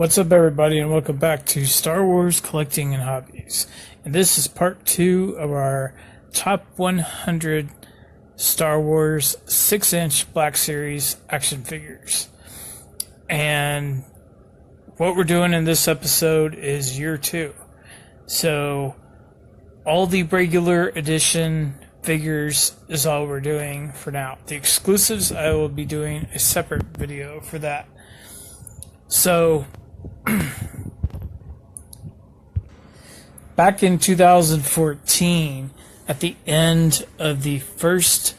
What's up, everybody, and welcome back to Star Wars Collecting and Hobbies. And this is part 2 of our top 100 Star Wars 6-inch Black Series action figures. And what we're doing in this episode is year 2. So all the regular edition figures is all we're doing for now. The exclusives, I will be doing a separate video for that. So back in 2014, at the end of the first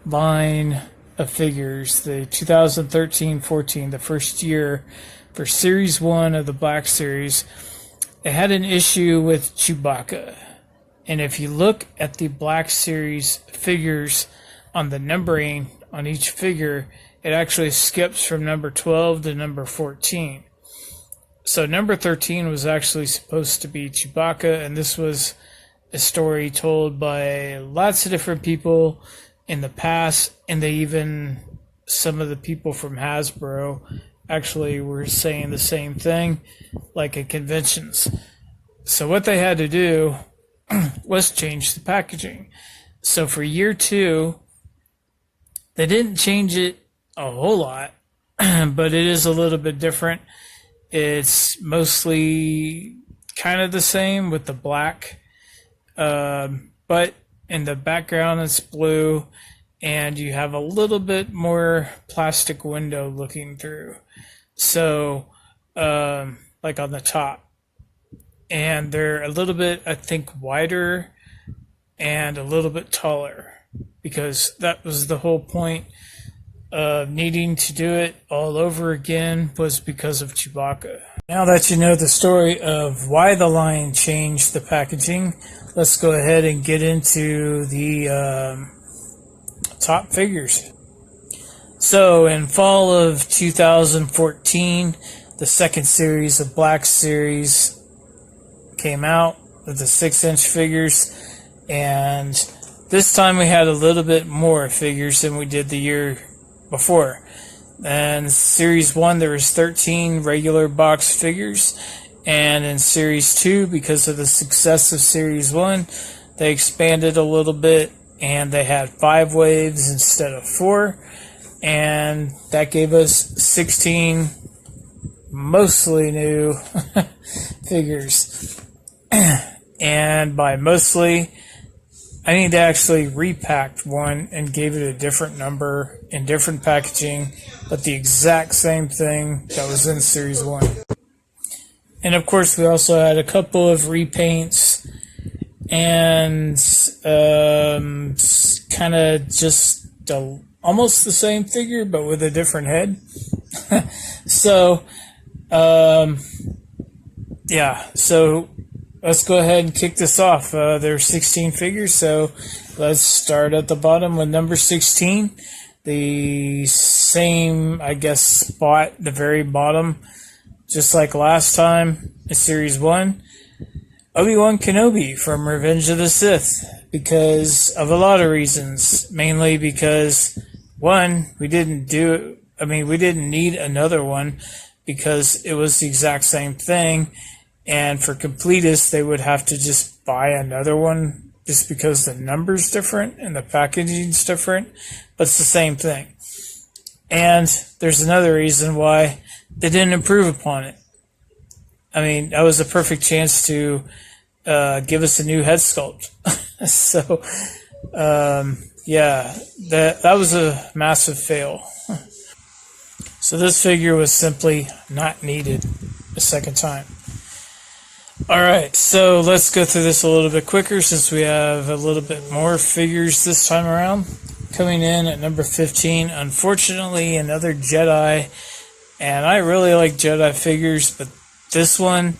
line of figures, the 2013-14, the first year for Series 1 of the Black Series, they had an issue with Chewbacca. And if you look at the Black Series figures on the numbering on each figure, it actually skips from number 12 to number 14. So number 13 was actually supposed to be Chewbacca, and this was a story told by lots of different people in the past, and some of the people from Hasbro actually were saying the same thing, like at conventions. So what they had to do was change the packaging. So for year 2, they didn't change it a whole lot, but it is a little bit different. It's mostly kind of the same with the black, but in the background it's blue, and you have a little bit more plastic window looking through. So, like on the top. And they're a little bit, I think, wider and a little bit taller, because that was the whole point of needing to do it all over again, was because of Chewbacca. Now that you know the story of why the line changed the packaging, let's go ahead and get into the top figures. So in fall of 2014, the second series of Black Series came out with the 6-inch figures, and this time we had a little bit more figures than we did the year before. And Series 1, there was 13 regular box figures, and in Series 2, because of the success of Series 1, they expanded a little bit, and they had 5 waves instead of 4, and that gave us 16 mostly new figures. And by mostly, I mean they actually repacked one and gave it a different number in different packaging, but the exact same thing that was in Series 1. And of course we also had a couple of repaints and kind of just almost the same figure but with a different head. So yeah, so let's go ahead and kick this off. There's 16 figures, so let's start at the bottom with number 16. The same, I guess, spot, the very bottom, just like last time in Series 1. Obi-Wan Kenobi from Revenge of the Sith, because of a lot of reasons. Mainly because, one, we didn't need another one because it was the exact same thing. And for completists, they would have to just buy another one just because the number's different and the packaging's different, but it's the same thing. And there's another reason why they didn't improve upon it. I mean, that was a perfect chance to give us a new head sculpt. So, yeah, that was a massive fail. So this figure was simply not needed a second time. Alright, so let's go through this a little bit quicker since we have a little bit more figures this time around. Coming in at number 15, unfortunately, another Jedi. And I really like Jedi figures, but this one,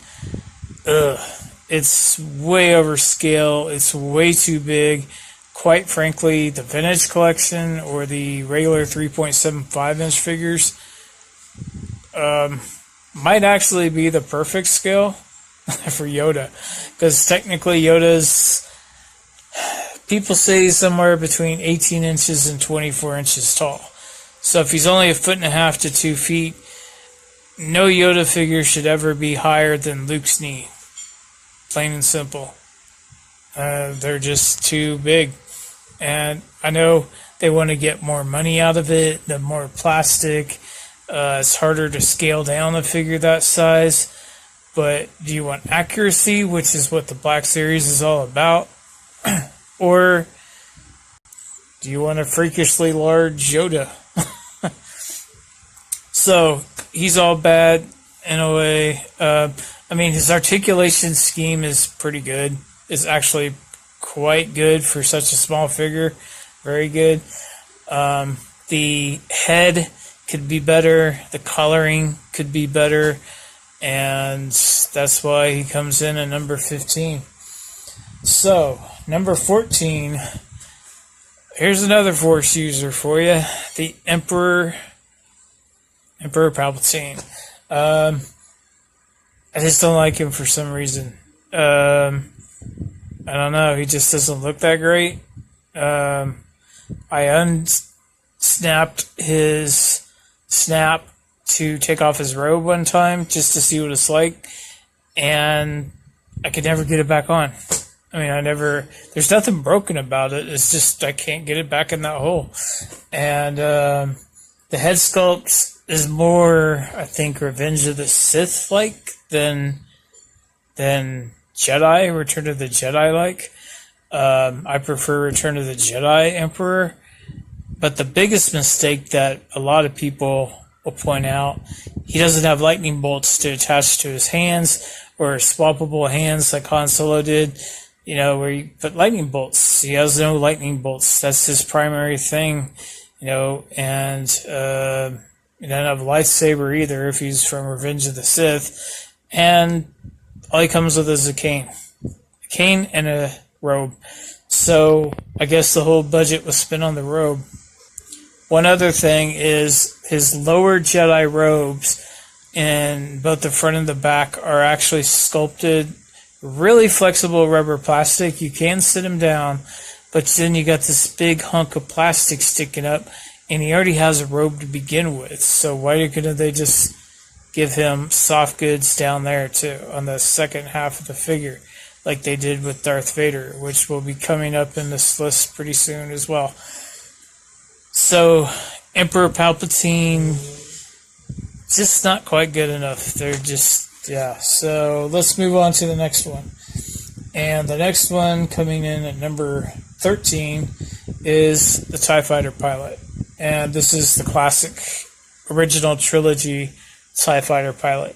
it's way over scale. It's way too big. Quite frankly, the vintage collection or the regular 3.75-inch figures might actually be the perfect scale for Yoda, because technically Yoda's, people say, somewhere between 18 inches and 24 inches tall. So if he's only 1.5 to 2 feet, no Yoda figure should ever be higher than Luke's knee. Plain and simple. They're just too big. And I know they want to get more money out of it, the more plastic. It's harder to scale down a figure that size. But do you want accuracy, which is what the Black Series is all about? Or do you want a freakishly large Yoda? So he's all bad in a way. I mean, his articulation scheme is pretty good. It's actually quite good for such a small figure. Very good. The head could be better. The coloring could be better. And that's why he comes in at number 15. So, number 14. Here's another Force user for you. The Emperor Palpatine. I just don't like him for some reason. I don't know. He just doesn't look that great. I unsnapped his snap to take off his robe one time just to see what it's like, and I could never get it back on. I mean, there's nothing broken about it. It's just I can't get it back in that hole. And the head sculpt is more, I think, Revenge of the Sith like than Jedi, Return of the Jedi like. I prefer Return of the Jedi Emperor. But the biggest mistake that a lot of people will point out, he doesn't have lightning bolts to attach to his hands or swappable hands like Han Solo did, where you put lightning bolts. He has no lightning bolts. That's his primary thing, and he doesn't have a lightsaber either if he's from Revenge of the Sith. And all he comes with is a cane. A cane and a robe. So I guess the whole budget was spent on the robe. One other thing is his lower Jedi robes in both the front and the back are actually sculpted, really flexible rubber plastic. You can sit him down, but then you got this big hunk of plastic sticking up, and he already has a robe to begin with. So why couldn't they just give him soft goods down there too on the second half of the figure, like they did with Darth Vader, which will be coming up in this list pretty soon as well. So, Emperor Palpatine, just not quite good enough. They're just, yeah. So, let's move on to the next one. And the next one coming in at number 13 is the TIE Fighter pilot. And this is the classic original trilogy TIE Fighter pilot.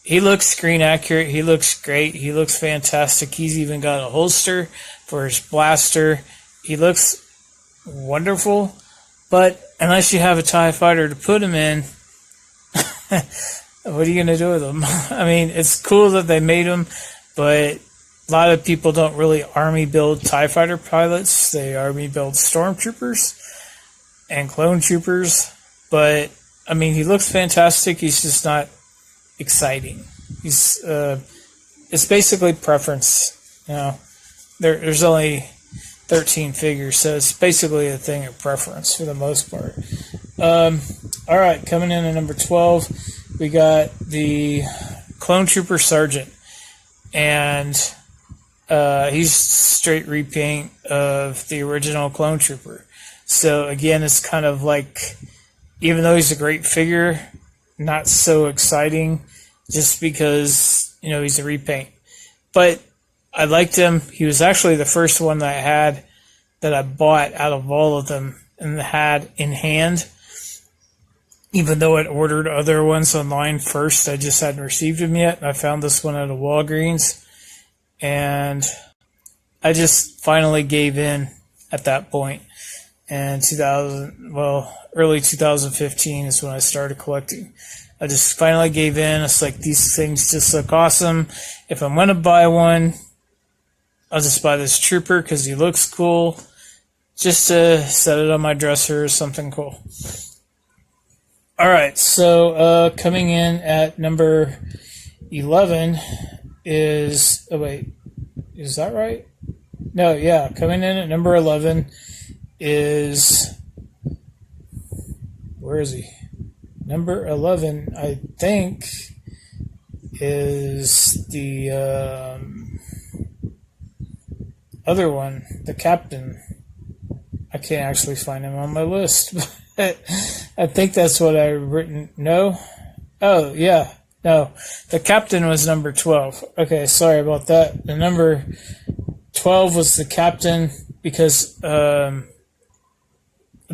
He looks screen accurate. He looks great. He looks fantastic. He's even got a holster for his blaster. He looks wonderful. But unless you have a TIE fighter to put him in, what are you going to do with him? I mean, it's cool that they made him, but a lot of people don't really army build TIE fighter pilots. They army build stormtroopers and clone troopers. But, I mean, he looks fantastic. He's just not exciting. It's basically preference. There's only 13 figures, so it's basically a thing of preference for the most part. All right, coming in at number 12, we got the Clone Trooper Sergeant, and he's straight repaint of the original Clone Trooper. So again, it's kind of like, even though he's a great figure, not so exciting, just because he's a repaint. But I liked him. He was actually the first one that I bought out of all of them and had in hand. Even though I'd ordered other ones online first, I just hadn't received them yet. I found this one at a Walgreens, and I just finally gave in at that point. And early 2015 is when I started collecting. I just finally gave in. It's like, these things just look awesome. If I'm going to buy one, I'll just buy this trooper because he looks cool, just to set it on my dresser or something cool. All right, so coming in at number 11 is... Oh, wait. Is that right? No, yeah. Coming in at number 11 is... Where is he? number 11, I think, is the other one, the captain. I can't actually find him on my list, but I think that's what I've written. No? Oh, yeah. No, the captain was number 12. Okay, sorry about that. The number 12 was the captain because the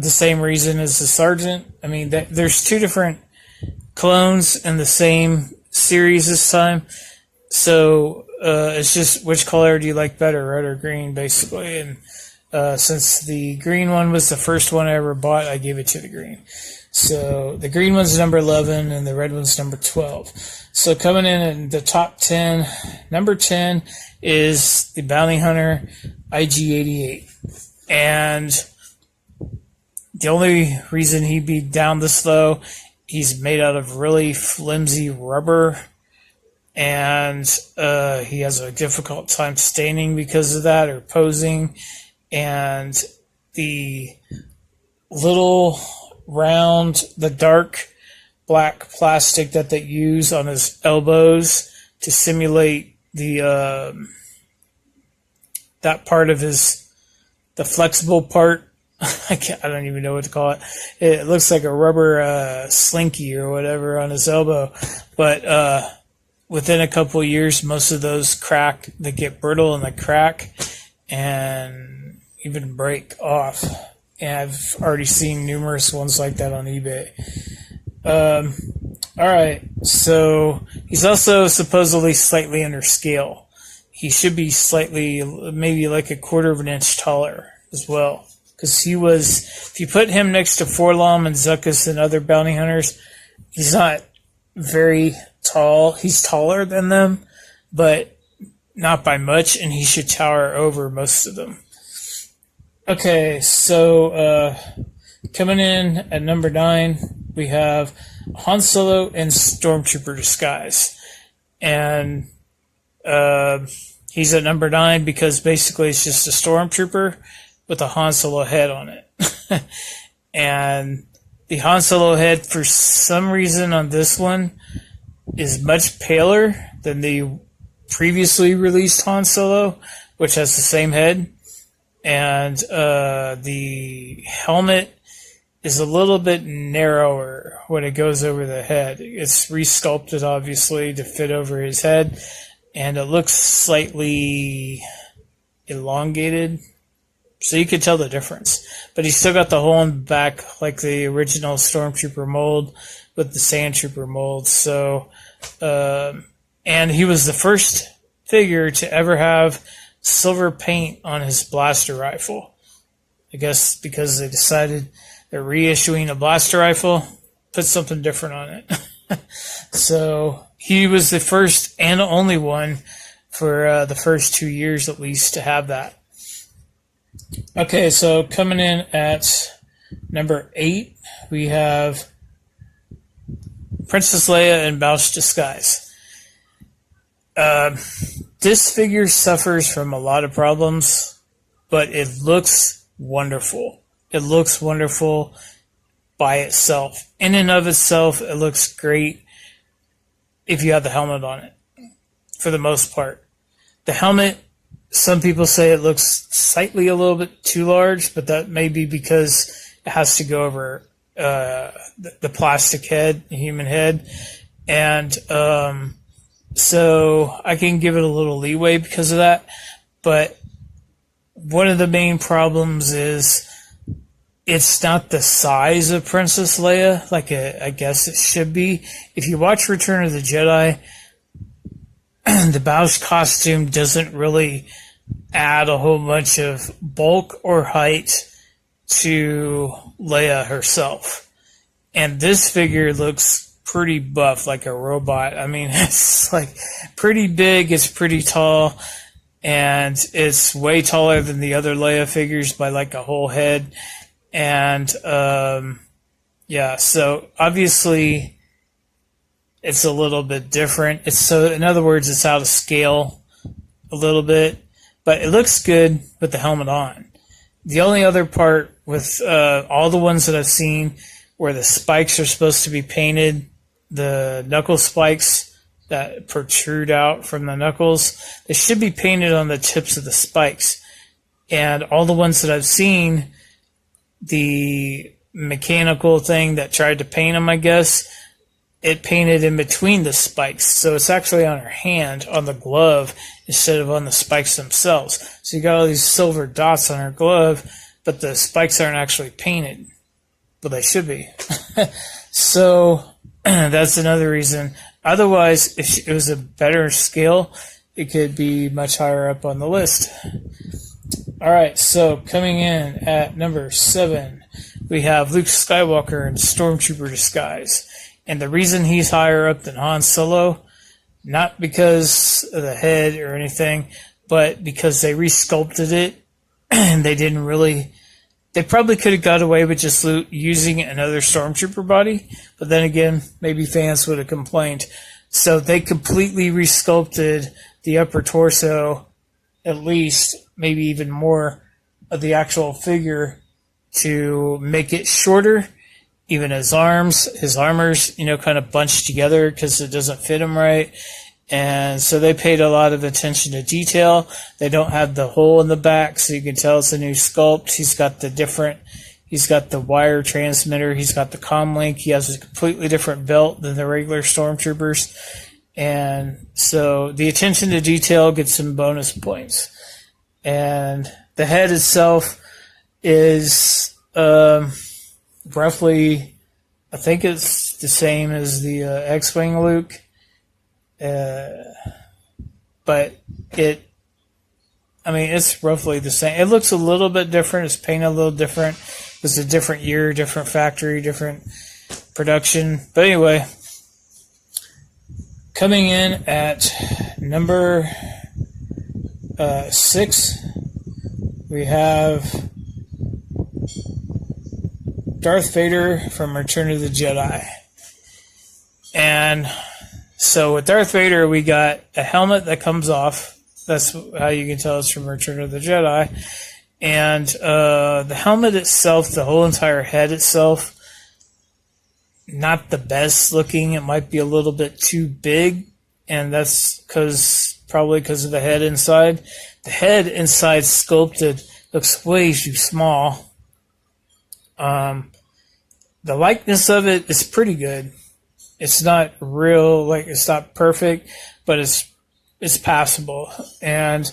same reason as the sergeant. I mean, there's two different clones in the same series this time. So it's just which color do you like better, red or green, basically. And since the green one was the first one I ever bought, I gave it to the green. So the green one's number 11 and the red one's number 12. So coming in the top 10, number 10 is the Bounty Hunter IG-88. And the only reason he'd be down this low, he's made out of really flimsy rubber, and he has a difficult time staining because of that, or posing. And the little round, the dark black plastic that they use on his elbows to simulate the that part of the flexible part. I don't even know what to call it. It looks like a rubber slinky or whatever on his elbow. But within a couple of years, most of those crack. They get brittle and they crack and even break off. And I've already seen numerous ones like that on eBay. All right, so he's also supposedly slightly under scale. He should be slightly, maybe like a quarter of an inch taller as well. Because he was, if you put him next to Forlom and Zuckuss and other bounty hunters, he's not very tall. He's taller than them, but not by much, and he should tower over most of them. Okay, so coming in at number 9, we have Han Solo in Stormtrooper disguise. And he's at number 9 because basically it's just a Stormtrooper with a Han Solo head on it. And the Han Solo head, for some reason on this one, is much paler than the previously released Han Solo, which has the same head. And the helmet is a little bit narrower when it goes over the head. It's resculpted, obviously, to fit over his head, and it looks slightly elongated, so you could tell the difference. But he's still got the hole in the back like the original Stormtrooper mold with the Sandtrooper mold. So, and he was the first figure to ever have silver paint on his blaster rifle. I guess because they decided they're reissuing a blaster rifle, put something different on it. So he was the first and only one for the first 2 years at least to have that. Okay, so coming in at number 8, we have Princess Leia in Boushh disguise. This figure suffers from a lot of problems, but it looks wonderful. It looks wonderful by itself. In and of itself, it looks great if you have the helmet on it, for the most part. The helmet, some people say it looks slightly a little bit too large, but that may be because it has to go over the plastic head, the human head. And so I can give it a little leeway because of that. But one of the main problems is it's not the size of Princess Leia like I guess it should be. If you watch Return of the Jedi, the Boushh costume doesn't really add a whole bunch of bulk or height to Leia herself. And this figure looks pretty buff, like a robot. I mean, it's like pretty big, it's pretty tall, and it's way taller than the other Leia figures by like a whole head. And yeah, so obviously it's a little bit different. It's, so in other words, it's out of scale a little bit, but it looks good with the helmet on. The only other part with all the ones that I've seen where the spikes are supposed to be painted, the knuckle spikes that protrude out from the knuckles, they should be painted on the tips of the spikes. And all the ones that I've seen, the mechanical thing that tried to paint them, I guess, it painted in between the spikes. So it's actually on her hand, on the glove, instead of on the spikes themselves. So you got all these silver dots on her glove, but the spikes aren't actually painted. But they should be. So that's another reason. Otherwise, if it was a better scale, it could be much higher up on the list. All right, so coming in at number 7, we have Luke Skywalker in Stormtrooper disguise. And the reason he's higher up than Han Solo, not because of the head or anything, but because they resculpted it and they probably could have got away with just using another Stormtrooper body, but then again, maybe fans would have complained. So they completely resculpted the upper torso, at least, maybe even more, of the actual figure to make it shorter. Even his armor's, kind of bunched together because it doesn't fit him right. And so they paid a lot of attention to detail. They don't have the hole in the back, so you can tell it's a new sculpt. He's got the wire transmitter. He's got the comm link. He has a completely different belt than the regular Stormtroopers. And so the attention to detail gets some bonus points. And the head itself is roughly, I think it's the same as the X-Wing Luke. But it's roughly the same. It looks a little bit different. It's painted a little different. It's a different year, different factory, different production. But anyway, coming in at number 6, we have Darth Vader from Return of the Jedi. And so with Darth Vader, we got a helmet that comes off. That's how you can tell it's from Return of the Jedi. And the helmet itself, the whole entire head itself, not the best looking. It might be a little bit too big, and that's probably because of the head inside. The head inside sculpted looks way too small. The likeness of it is pretty good. It's not real, it's not perfect, but it's passable. And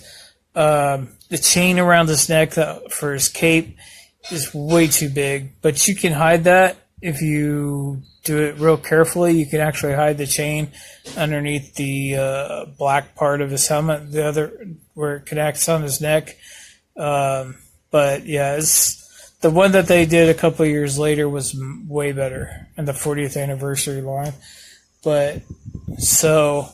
the chain around his neck for his cape is way too big, but you can hide that if you do it real carefully. You can actually hide the chain underneath the black part of his helmet, the other where it connects on his neck. But yeah, the one that they did a couple of years later was way better in the 40th anniversary line. But so,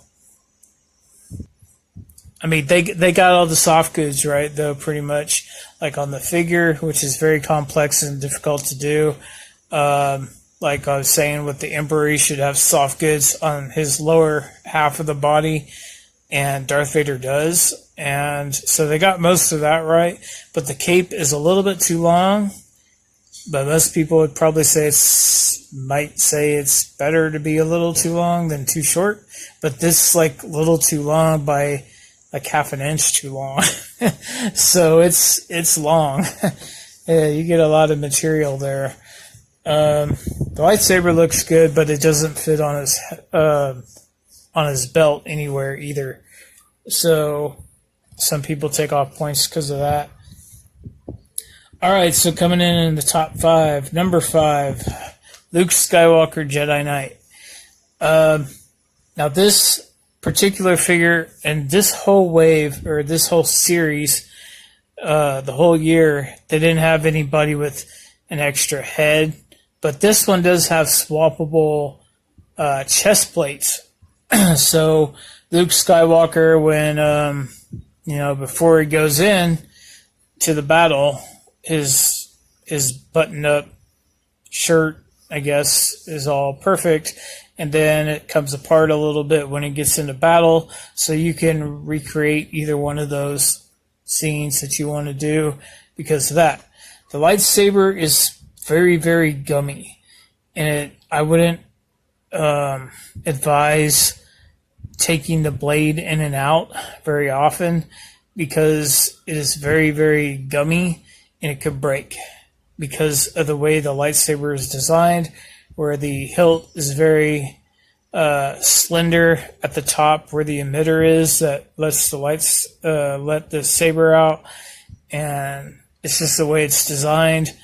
they got all the soft goods right, though, pretty much, like on the figure, which is very complex and difficult to do. Like I was saying with the Emperor, he should have soft goods on his lower half of the body, and Darth Vader does. And so they got most of that right, but the cape is a little bit too long. But most people would probably might say it's better to be a little too long than too short. But this little too long by half an inch too long. So it's long. Yeah, you get a lot of material there. The lightsaber looks good, but it doesn't fit on his belt anywhere either. So some people take off points because of that. All right, so coming in the top 5, number 5, Luke Skywalker Jedi Knight. Now this particular figure and this whole wave, or this whole series, the whole year, they didn't have anybody with an extra head, but this one does have swappable chest plates. So Luke Skywalker, when before he goes in to the battle, his button-up shirt, I guess, is all perfect, and then it comes apart a little bit when he gets into battle, so you can recreate either one of those scenes that you want to do because of that. The lightsaber is very, very gummy. and I wouldn't advise taking the blade in and out very often because it is very, very gummy and it could break because of the way the lightsaber is designed, where the hilt is very slender at the top where the emitter is that lets the let the saber out, and it's just the way it's designed.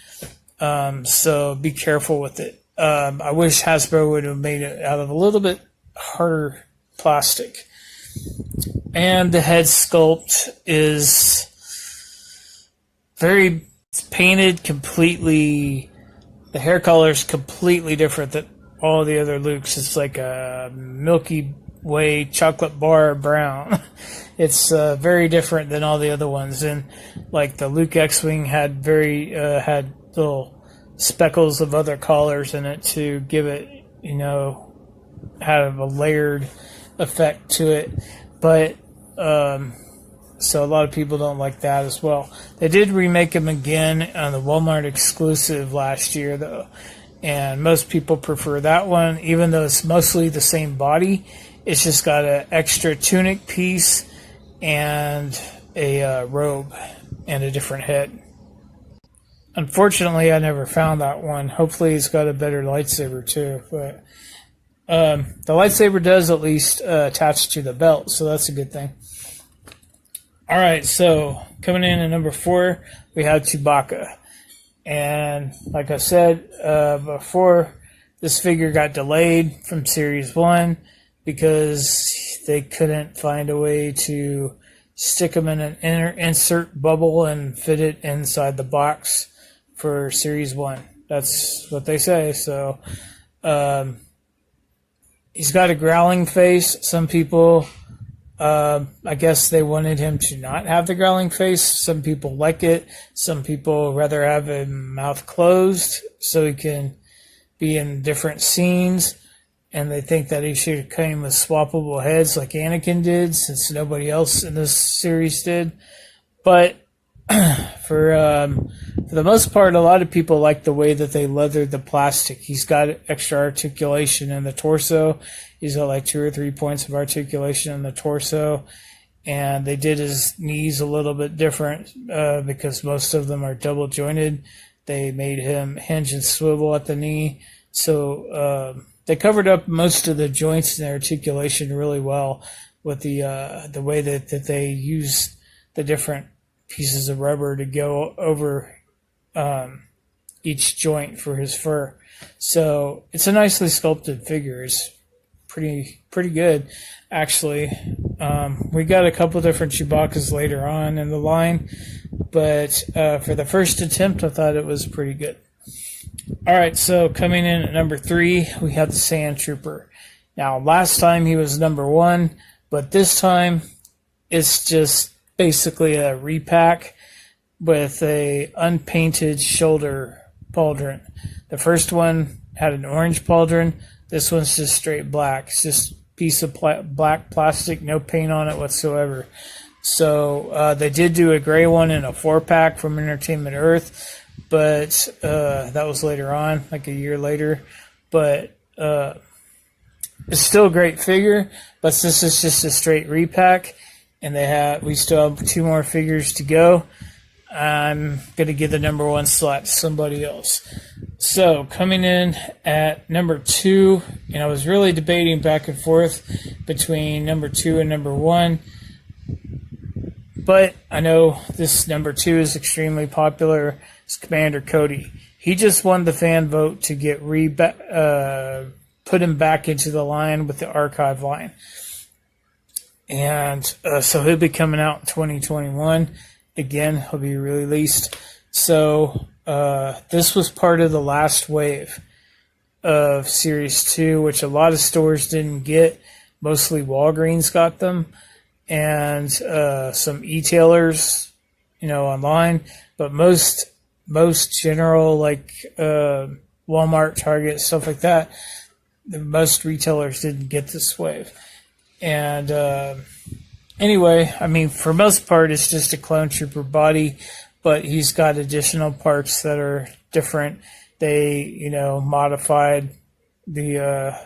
So be careful with it. I wish Hasbro would have made it out of a little bit harder plastic. And the head sculpt is it's painted completely. The hair color is completely different than all the other Lukes. It's like a Milky Way chocolate bar brown. It's very different than all the other ones. And like the Luke X-Wing had had little speckles of other colors in it to give it, have a layered effect to it. But so a lot of people don't like that as well. They did remake him again on the Walmart exclusive last year, though, and most people prefer that one, even though it's mostly the same body. It's just got an extra tunic piece and a robe and a different head. Unfortunately, I never found that one. Hopefully, it's got a better lightsaber too. But the lightsaber does at least attach to the belt, so that's a good thing. All right, so coming in at number 4, we have Chewbacca. And like I said before, this figure got delayed from Series 1 because they couldn't find a way to stick him in an insert bubble and fit it inside the box for Series 1. That's what they say. So he's got a growling face. Some people, I guess they wanted him to not have the growling face. Some people like it. Some people rather have him mouth closed so he can be in different scenes. And they think that he should have came with swappable heads like Anakin did, since nobody else in this series did. But for the most part, a lot of people like the way that they leathered the plastic. He's got extra articulation in the torso. He's got like 2 or 3 points of articulation in the torso. And they did his knees a little bit different because most of them are double jointed. They made him hinge and swivel at the knee. So they covered up most of the joints and articulation really well with the way that they use the different pieces of rubber to go over each joint for his fur. So it's a nicely sculpted figure. It's pretty good, actually. We got a couple different Chewbaccas later on in the line, but for the first attempt, I thought it was pretty good. All right, so coming in at number 3, we have the Sand Trooper. Now, last time he was number 1, but this time it's just basically a repack with a unpainted shoulder pauldron. The first one had an orange pauldron. This one's just straight black. It's just a piece of black plastic, no paint on it whatsoever. So they did do a gray one in a 4-pack from Entertainment Earth, but that was later on, like a year later. But it's still a great figure, but this is just a straight repack. And we still have 2 more figures to go. I'm going to give the number 1 slot to somebody else. So coming in at number 2, and I was really debating back and forth between number 2 and number 1. But I know this number 2 is extremely popular. It's Commander Cody. He just won the fan vote to get put him back into the line with the archive line. And so he'll be coming out in 2021. Again, he'll be released. So this was part of the last wave of Series 2, which a lot of stores didn't get. Mostly Walgreens got them, and some e-tailers, online. But most general, like Walmart, Target, stuff like that, most retailers didn't get this wave. And anyway, I mean, for most part, it's just a clone trooper body, but he's got additional parts that are different. they, modified the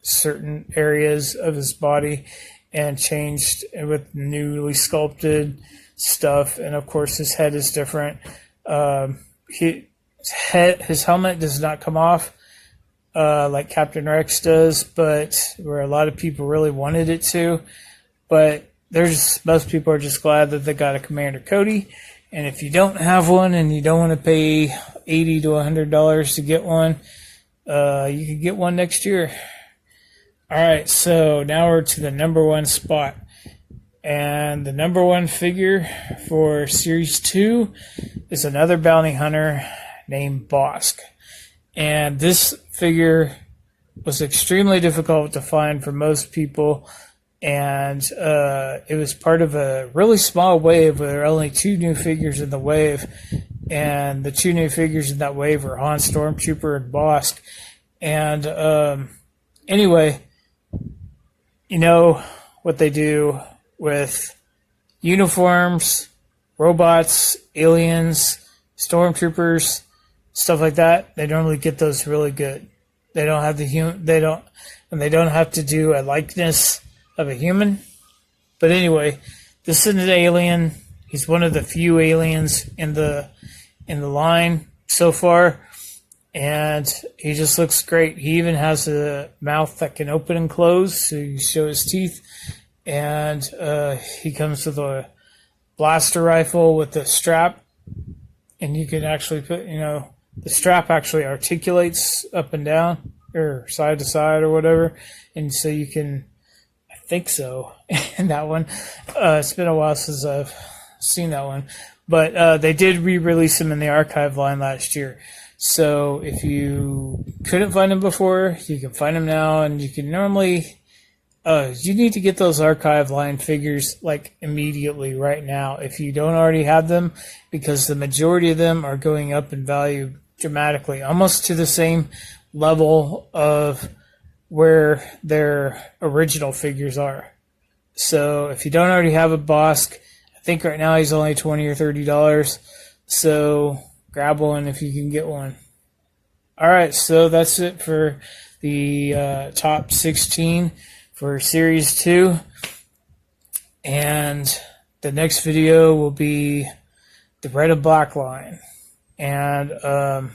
certain areas of his body and changed with newly sculpted stuff. And of course, his head is different. His helmet does not come off like Captain Rex does, but where a lot of people really wanted it to. But most people are just glad that they got a Commander Cody. And if you don't have one and you don't want to pay $80 to $100 to get one, you can get one next year. All right, so now we're to the number one spot. And the number one figure for Series 2 is another bounty hunter named Bossk. And this figure was extremely difficult to find for most people. And it was part of a really small wave where there were only 2 new figures in the wave. And the 2 new figures in that wave were Han Stormtrooper and Bossk. And anyway, you know what they do with uniforms, robots, aliens, stormtroopers, stuff like that. They normally get those really good. They don't have they don't have to do a likeness of a human. But anyway, this is an alien. He's one of the few aliens in the line so far, and he just looks great. He even has a mouth that can open and close, so you show his teeth. And he comes with a blaster rifle with a strap, and you can actually put, the strap actually articulates up and down or side to side or whatever, and so you can, I think so, in that one. It's been a while since I've seen that one, but they did re-release him in the archive line last year. So if you couldn't find him before, you can find him now, and you can normally. You need to get those archive line figures like immediately right now if you don't already have them, because the majority of them are going up in value dramatically, almost to the same level of where their original figures are. So if you don't already have a Bossk, I think right now he's only $20 or $30. So grab one if you can get one. All right, so that's it for the top 16. For Series 2, and the next video will be the Red and Black line, and that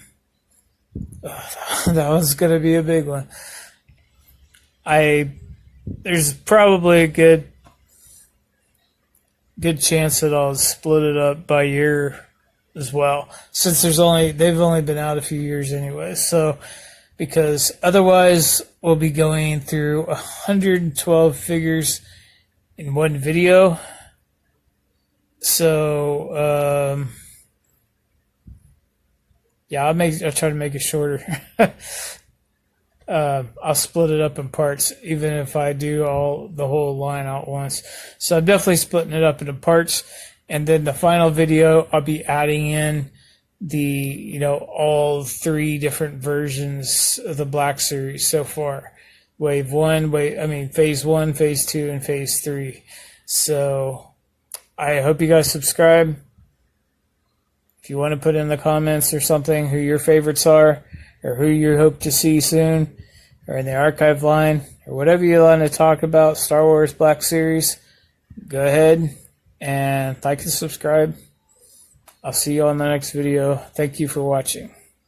one's going to be a big one. There's probably a good chance that I'll split it up by year as well, since they've only been out a few years anyway, so because otherwise we'll be going through 112 figures in one video. So yeah, I'll try to make it shorter. I'll split it up in parts, even if I do the whole line out at once. So I'm definitely splitting it up into parts, and then the final video I'll be adding in all 3 different versions of the Black Series so far. Phase 1, Phase 2, and Phase 3. So I hope you guys subscribe. If you want to put in the comments or something who your favorites are, or who you hope to see soon, or in the archive line, or whatever you want to talk about, Star Wars Black Series, go ahead and like and subscribe. I'll see you on the next video. Thank you for watching.